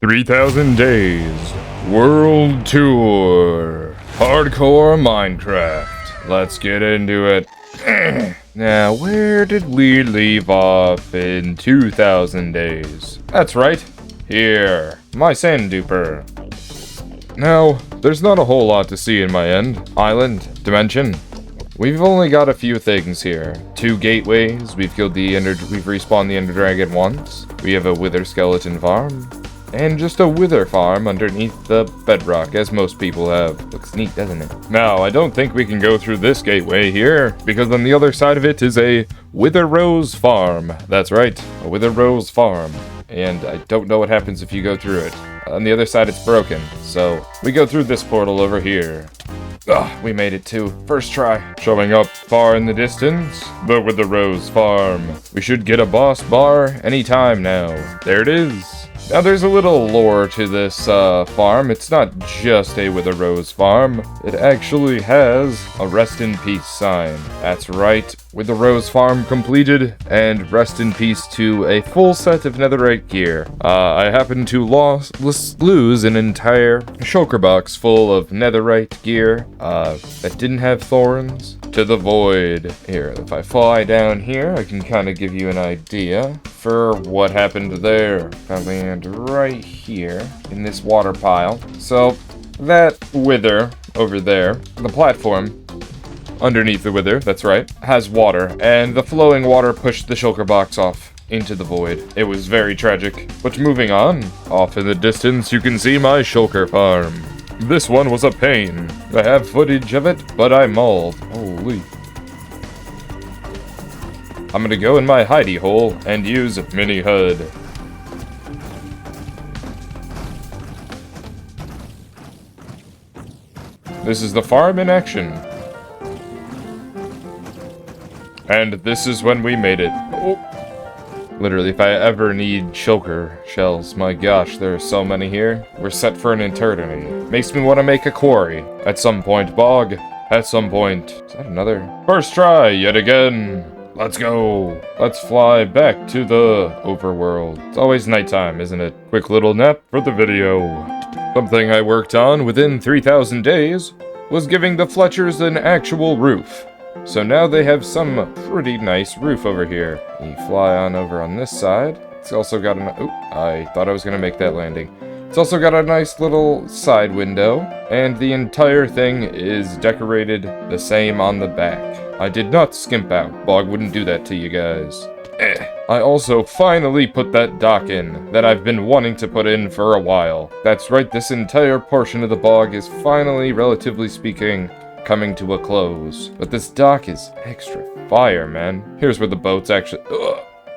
3,000 Days World Tour Hardcore Minecraft. Let's get into it. Now, where did we leave off in 2,000 days? That's right, here, my sand duper. Now, there's not a whole lot to see in my island dimension. We've only got a few things here. 2 gateways, we've respawned the Ender Dragon once. We have a wither skeleton farm. And just a wither farm underneath the bedrock, as most people have. Looks neat, doesn't it? Now, I don't think we can go through this gateway here, because on the other side of it is a wither rose farm. That's right, a wither rose farm. And I don't know what happens if you go through it. On the other side, it's broken. So, we go through this portal over here. We made it too. First try. Showing up far in the distance, the Wither Rose Farm. We should get a boss bar anytime now. There it is. Now there's a little lore to this farm. It's not just a Wither Rose farm. It actually has a rest in peace sign. That's right, Wither Rose farm completed, and rest in peace to a full set of netherite gear. I happened to lose an entire shulker box full of netherite gear that didn't have thorns to the void. Here, if I fly down here, I can kind of give you an idea for what happened there. I land right here in this water pile. So that wither over there, the platform underneath the wither, that's right, has water, and the flowing water pushed the shulker box off into the void. It was very tragic. But moving on, off in the distance you can see my shulker farm. This one was a pain. I have footage of it, but I mauled. Holy. I'm gonna go in my hidey hole and use Mini HUD. This is the farm in action. And this is when we made it. Oh. Literally, if I ever need shulker shells, my gosh, there are so many here. We're set for an eternity. Makes me want to make a quarry. At some point, bog. At some point. Is that another? First try, yet again. Let's go. Let's fly back to the overworld. It's always nighttime, isn't it? Quick little nap for the video. Something I worked on within 3,000 days was giving the Fletchers an actual roof. So now they have some pretty nice roof over here. You fly on over on this side. It's also got an... Oop, I thought I was going to make that landing. It's also got a nice little side window. And the entire thing is decorated the same on the back. I did not skimp out. Bog wouldn't do that to you guys. I also finally put that dock in that I've been wanting to put in for a while. That's right, this entire portion of the bog is finally, relatively speaking, coming to a close. But this dock is extra fire, man. Here's where the boats actually...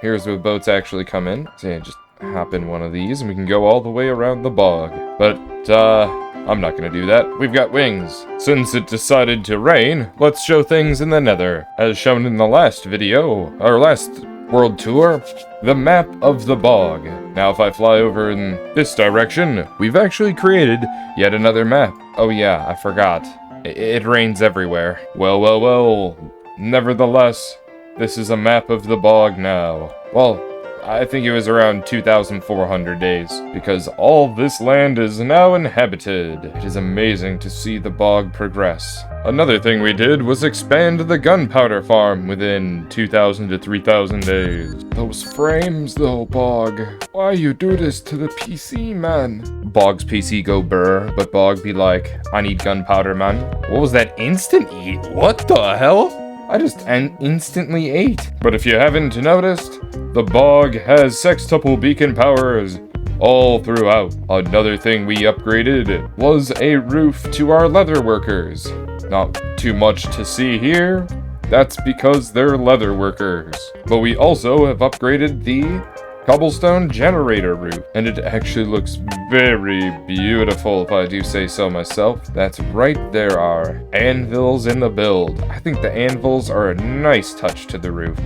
Here's where the boats actually come in. So yeah, just hop in one of these and we can go all the way around the bog. But, I'm not gonna do that. We've got wings. Since it decided to rain, let's show things in the nether. As shown in the last video, our last world tour, the map of the bog. Now if I fly over in this direction, we've actually created yet another map. Oh yeah, I forgot. It rains everywhere. Well. Nevertheless, this is a map of the bog now. Well, I think it was around 2,400 days, because all this land is now inhabited. It is amazing to see the bog progress. Another thing we did was expand the gunpowder farm within 2,000 to 3,000 days. Those frames though, Bog. Why you do this to the PC, man? Bog's PC go burr, but Bog be like, I need gunpowder, man. What was that instant eat? What the hell? I just instantly ate. But if you haven't noticed, the bog has sextuple beacon powers all throughout. Another thing we upgraded was a roof to our leather workers. Not too much to see here. That's because they're leather workers. But we also have upgraded the cobblestone generator roof, and it actually looks very beautiful if I do say so myself. That's right, there are anvils in the build. I think the anvils are a nice touch to the roof.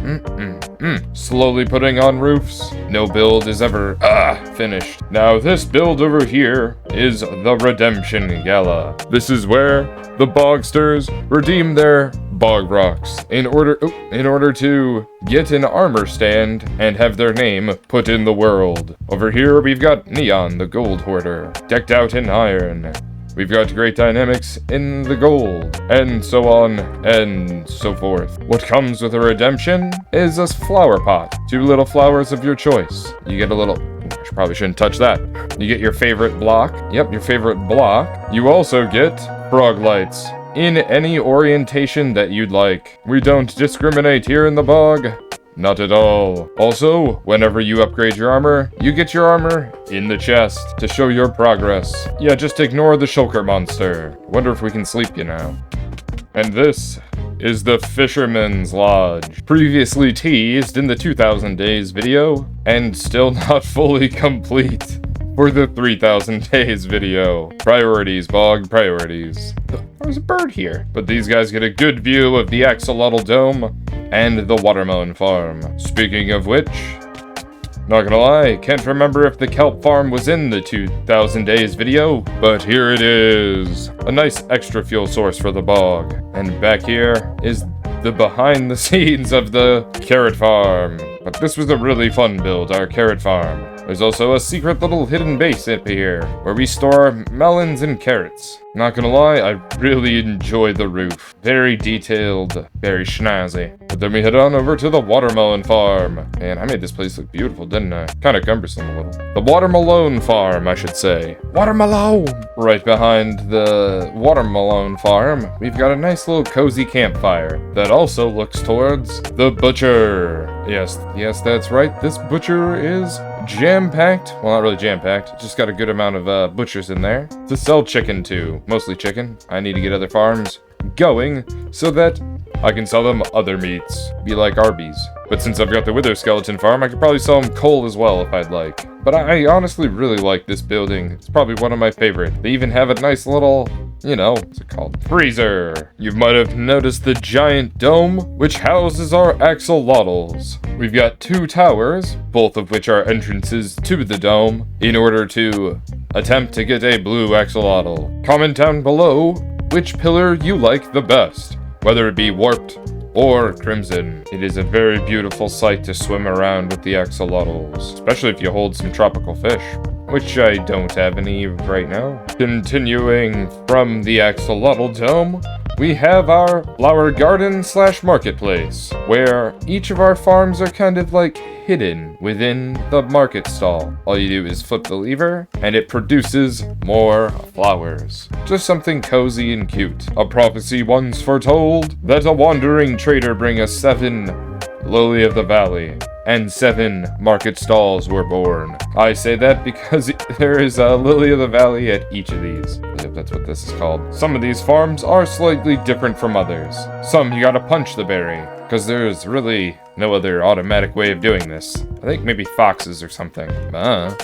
Slowly putting on roofs. No build is ever finished. Now this build over here is the Redemption Gala. This is where the Bogsters redeem their bog rocks in order to get an armor stand and have their name put in the world. Over here we've got Neon, the gold hoarder, decked out in iron. We've got great dynamics in the gold, and so on and so forth. What comes with a redemption is a flower pot. 2 little flowers of your choice. You get a little... Probably shouldn't touch that. You get your favorite block. Yep, your favorite block. You also get frog lights in any orientation that you'd like. We don't discriminate here in the bog. Not at all. Also, whenever you upgrade your armor, you get your armor in the chest to show your progress. Yeah, just ignore the shulker monster. Wonder if we can sleep you now. And this is the Fisherman's Lodge. Previously teased in the 2000 Days video, and still not fully complete for the 3000 Days video. Priorities, bog, priorities. There's a bird here. But these guys get a good view of the axolotl dome and the watermelon farm. Speaking of which, not gonna lie, can't remember if the kelp farm was in the 2000 Days video, but here it is. A nice extra fuel source for the bog. And back here is the behind the scenes of the carrot farm. But this was a really fun build, our carrot farm. There's also a secret little hidden base up here, where we store melons and carrots. Not gonna lie, I really enjoy the roof. Very detailed, very schnazzy. But then we head on over to the watermelon farm. Man, I made this place look beautiful, didn't I? Kinda cumbersome a little. The watermelon farm, I should say. Watermelon! Right behind the watermelon farm, we've got a nice little cozy campfire that also looks towards the butcher. Yes, that's right. This butcher is jam-packed. Well, not really jam-packed. Just got a good amount of butchers in there to sell chicken to. Mostly chicken. I need to get other farms going so that I can sell them other meats. Be like Arby's. But since I've got the Wither Skeleton farm, I could probably sell them coal as well if I'd like. But I honestly really like this building. It's probably one of my favorite. They even have a nice little, you know, what's it called? Freezer. You might have noticed the giant dome, which houses our axolotls. We've got 2 towers, both of which are entrances to the dome, in order to attempt to get a blue axolotl. Comment down below which pillar you like the best, whether it be warped or crimson. It is a very beautiful sight to swim around with the axolotls, especially if you hold some tropical fish, which I don't have any right now. Continuing from the axolotl dome, we have our flower garden / marketplace, where each of our farms are kind of like hidden within the market stall. All you do is flip the lever, and it produces more flowers. Just something cozy and cute. A prophecy once foretold that a wandering trader bring us 7 lily of the valley, and 7 market stalls were born. I say that because there is a lily of the valley at each of these. Yep, that's what this is called. Some of these farms are slightly different from others. Some you gotta punch the berry, because there's really no other automatic way of doing this. I think maybe foxes or something.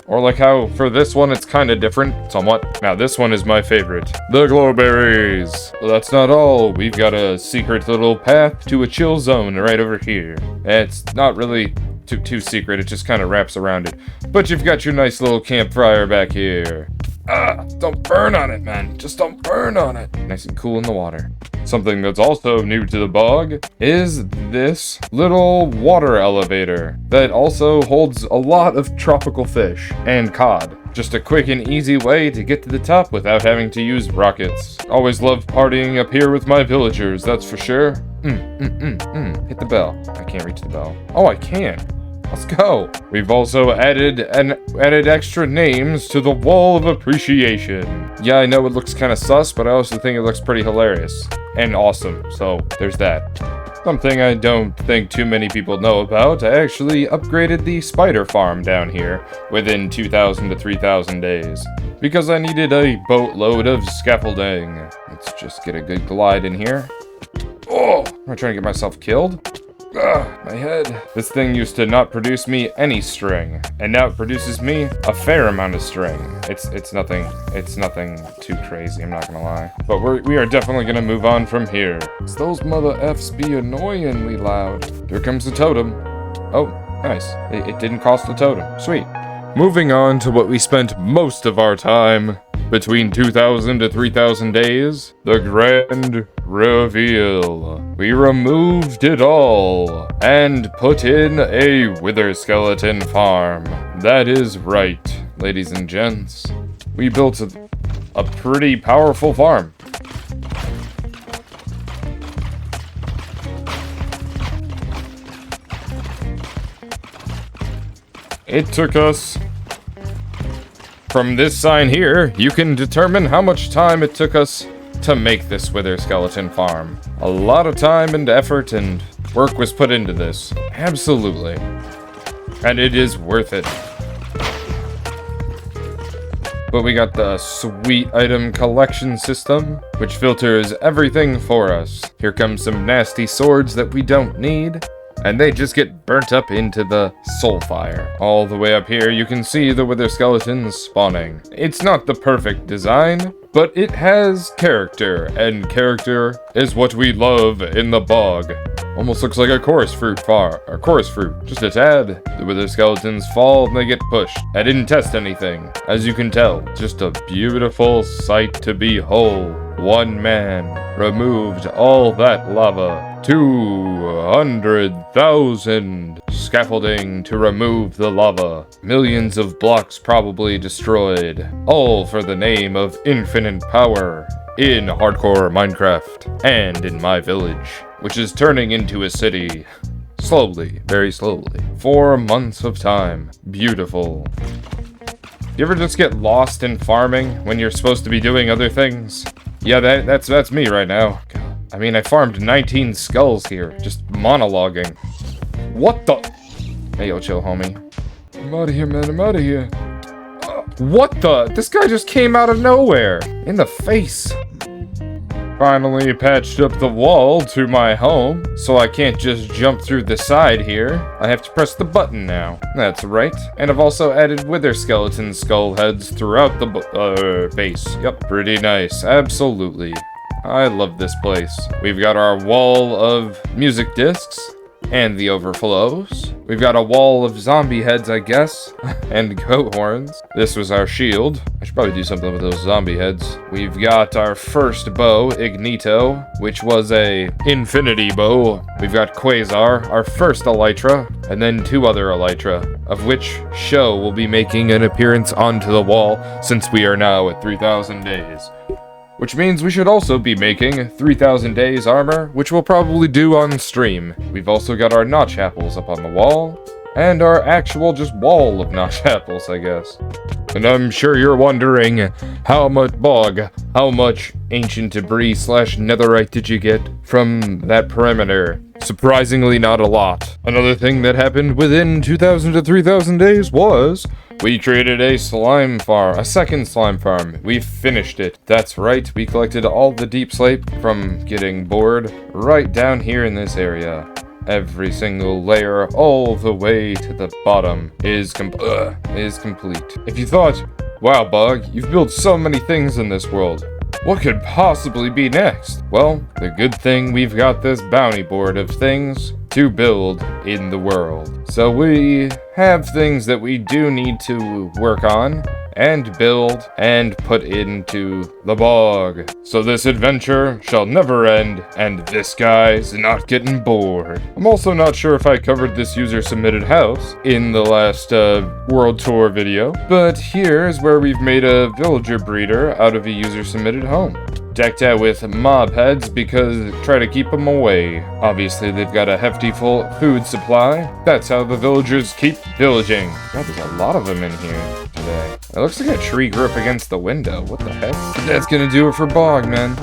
Or like how for this one it's kind of different, somewhat. Now this one is my favorite. The glowberries. Well, that's not all. We've got a secret little path to a chill zone right over here. It's not really too secret, it just kind of wraps around it. But you've got your nice little campfire back here. Don't burn on it, man. Just don't burn on it. Nice and cool in the water. Something that's also new to the bog is this little water elevator that also holds a lot of tropical fish and cod. Just a quick and easy way to get to the top without having to use rockets. Always love partying up here with my villagers, that's for sure. Hit the bell. I can't reach the bell. Oh, I can. Let's go. We've also added extra names to the Wall of Appreciation. Yeah, I know it looks kind of sus, but I also think it looks pretty hilarious and awesome. So there's that. Something I don't think too many people know about, I actually upgraded the spider farm down here within 2,000 to 3,000 days because I needed a boatload of scaffolding. Let's just get a good glide in here. Oh, am I trying to get myself killed? Ugh, my head. This thing used to not produce me any string, and now it produces me a fair amount of string. It's nothing too crazy, I'm not gonna lie. But we are definitely gonna move on from here. Those mother F's be annoyingly loud. Here comes the totem. Oh, nice. It didn't cost the totem. Sweet. Moving on to what we spent most of our time between 2,000 to 3,000 days, the Grand reveal. We removed it all and put in a wither skeleton farm. That is right, ladies and gents. We built a pretty powerful farm. It took us... From this sign here, you can determine how much time it took us to make this wither skeleton farm. A lot of time and effort and work was put into this. Absolutely. And it is worth it. But we got the sweet item collection system, which filters everything for us. Here comes some nasty swords that we don't need, and they just get burnt up into the soul fire. All the way up here, you can see the wither skeletons spawning. It's not the perfect design, but it has character, and character is what we love in the bog. Almost looks like a chorus fruit, just a tad. The wither skeletons fall and they get pushed. I didn't test anything, as you can tell. Just a beautiful sight to behold. One man removed all that lava. 200,000 scaffolding to remove the lava. Millions of blocks probably destroyed. All for the name of infinite power in hardcore Minecraft and in my village, which is turning into a city. Slowly, very slowly. 4 months of time. Beautiful. You ever just get lost in farming when you're supposed to be doing other things? Yeah, that's me right now. I mean, I farmed 19 skulls here, just monologuing. What the? Hey, yo, chill, homie. I'm out of here, man. I'm out of here. What the? This guy just came out of nowhere. In the face. Finally patched up the wall to my home, so I can't just jump through the side here. I have to press the button now. That's right. And I've also added wither skeleton skull heads throughout the base. Yep, pretty nice. Absolutely. I love this place. We've got our wall of music discs and the overflows. We've got a wall of zombie heads, I guess, and goat horns. This was our shield. I should probably do something with those zombie heads. We've got our first bow, Ignito, which was a infinity bow. We've got Quasar, our first elytra, and then 2 other elytra, of which Show will be making an appearance onto the wall since we are now at 3,000 days. Which means we should also be making 3,000 days armor, which we'll probably do on stream. We've also got our notch apples up on the wall, and our actual just wall of notch apples, I guess. And I'm sure you're wondering, how much ancient debris / netherite did you get from that perimeter? Surprisingly not a lot. Another thing that happened within 2,000 to 3,000 days was we created a slime farm, a second slime farm. We finished it. That's right, we collected all the deep slate from getting bored right down here in this area. Every single layer all the way to the bottom is complete. If you thought, wow, Bug, you've built so many things in this world, what could possibly be next? Well, the good thing we've got this bounty board of things to build in the world. So we have things that we do need to work on and build and put into the bog. So this adventure shall never end, and this guy's not getting bored. I'm also not sure if I covered this user-submitted house in the last world tour video, but here's where we've made a villager breeder out of a user-submitted home. Decked out with mob heads because try to keep them away. Obviously, they've got a hefty full food supply. That's how the villagers keep villaging. God, there's a lot of them in here today. It looks like a tree grew up against the window. What the heck? That's gonna do it for Bog, man.